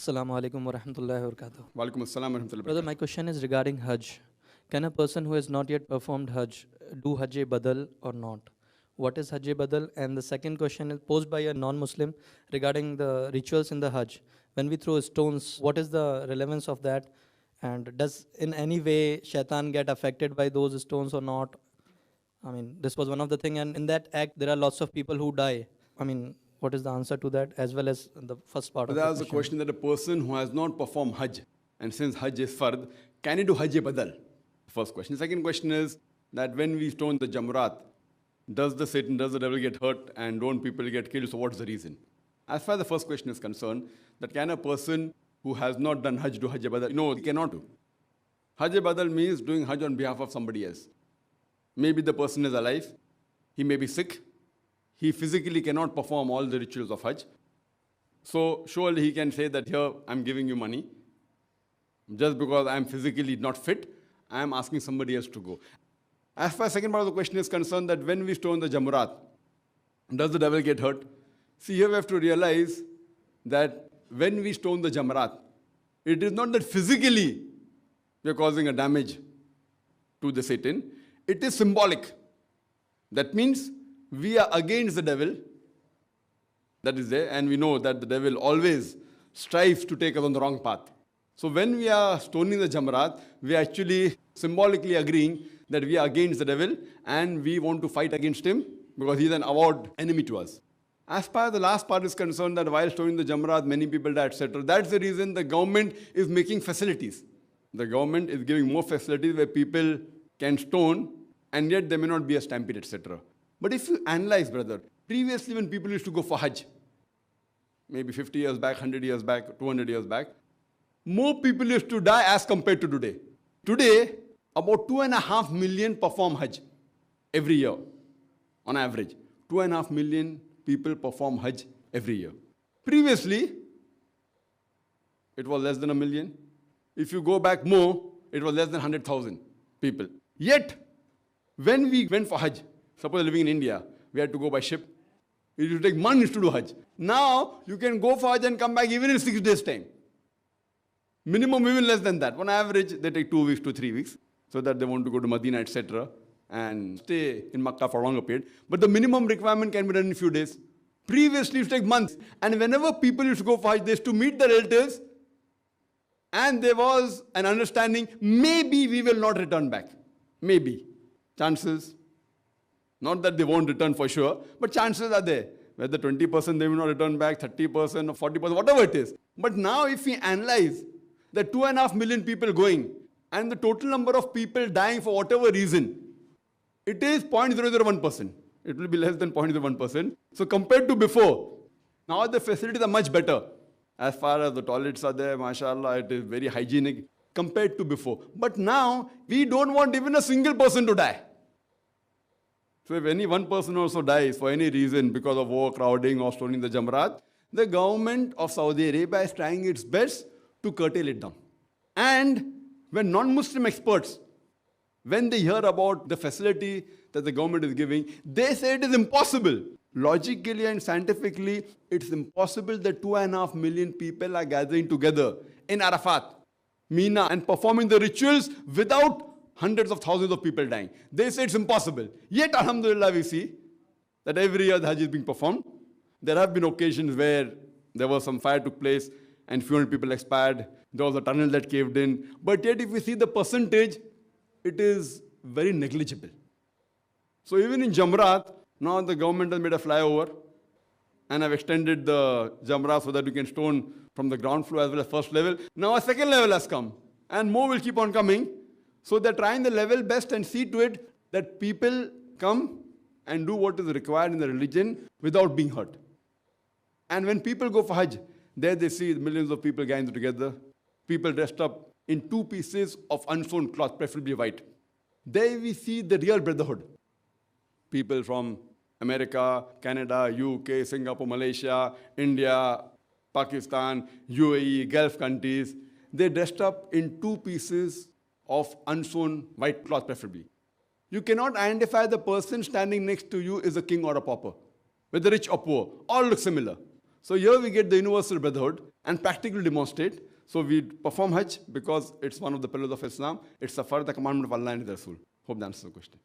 Assalamu alaikum wa rahmatullahi wa barakatuh. Walaikum assalam wa rahmatullahi wa Brother, my question is regarding Hajj. Can a person who has not yet performed Hajj do Hajj-e-Badal or not? What is Hajj-e-Badal? And the second question is posed by a non-Muslim regarding the rituals in the Hajj. When we throw stones, what is the relevance of that? And does in any way shaitan get affected by those stones or not? I mean, this was one of the things, and in that act, there are lots of people who die. I mean, what is the answer to that, as well as the first part But of the there was a question? question that a person who has not performed Hajj, and since Hajj is fard, can he do Hajj-e-Badal? First question. The second question is that when we stone the Jamrat, does the devil get hurt, and don't people get killed? So what's the reason? As far as the first question is concerned, that can a person who has not done Hajj do Hajj-e-Badal? No, he cannot do. Hajj-e-Badal means doing Hajj on behalf of somebody else. Maybe the person is alive, he may be sick, he physically cannot perform all the rituals of Hajj. So surely he can say that here I'm giving you money. Just because I'm physically not fit, I'm asking somebody else to go. As far as the second part of the question is concerned, that when we stone the Jamrat, does the devil get hurt? See, here we have to realize that when we stone the Jamrat, it is not that physically we are causing a damage to the Satan. It is symbolic. That means we are against the devil. That is there, and we know that the devil always strives to take us on the wrong path. So when we are stoning the Jamrat, we are actually symbolically agreeing that we are against the devil and we want to fight against him because he is an avowed enemy to us. As far as the last part is concerned, that while stoning the Jamrat, many people die, etc. That's the reason the government is making facilities. The government is giving more facilities where people can stone, and yet there may not be a stampede, etc. But if you analyze, brother, previously when people used to go for Hajj, maybe 50 years back, 100 years back, 200 years back, more people used to die as compared to today. Today, about 2.5 million perform Hajj every year, on average. 2.5 million people perform Hajj every year. Previously, it was less than 1 million. If you go back more, it was less than 100,000 people. Yet, when we went for Hajj, suppose living in India, we had to go by ship. It used to take months to do Hajj. Now, you can go for Hajj and come back even in 6 days' time. Minimum even less than that. On average, they take 2 weeks to 3 weeks, so that they want to go to Medina, etc. and stay in Makkah for a longer period. But the minimum requirement can be done in a few days. Previously, it used to take months. And whenever people used to go for Hajj, they used to meet the relatives, and there was an understanding, maybe we will not return back. Maybe. Chances. Not that they won't return for sure, but chances are there. Whether 20% they will not return back, 30% or 40%, whatever it is. But now if we analyze the 2.5 million people going and the total number of people dying for whatever reason, it is 0.001%. It will be less than 0.01%. So compared to before, now the facilities are much better. As far as the toilets are there, mashallah, it is very hygienic compared to before. But now, we don't want even a single person to die. So if any one person also dies for any reason because of overcrowding or stoning the Jamrat, the government of Saudi Arabia is trying its best to curtail it down. And when non-Muslim experts, when they hear about the facility that the government is giving, they say it is impossible. Logically and scientifically, it's impossible that 2.5 million people are gathering together in Arafat, Mina, and performing the rituals without hundreds of thousands of people dying. They say it's impossible. Yet, alhamdulillah, we see that every year the Hajj is being performed. There have been occasions where there was some fire took place and few hundred people expired. There was a tunnel that caved in. But yet, if we see the percentage, it is very negligible. So even in Jamrat, now the government has made a flyover and have extended the Jamrat so that you can stone from the ground floor as well as first level. Now a second level has come and more will keep on coming. So they're trying the level best and see to it that people come and do what is required in the religion without being hurt. And when people go for Hajj, there they see millions of people gathering together, people dressed up in 2 pieces of unsewn cloth, preferably white. There we see the real brotherhood. People from America, Canada, UK, Singapore, Malaysia, India, Pakistan, UAE, Gulf countries, they dressed up in 2 pieces of unsewn white cloth preferably. You cannot identify the person standing next to you is a king or a pauper, whether rich or poor. All look similar. So here we get the universal brotherhood and practically demonstrate. So we perform Hajj because it's one of the pillars of Islam. It's a further commandment of Allah and His Rasul. Hope that answers the question.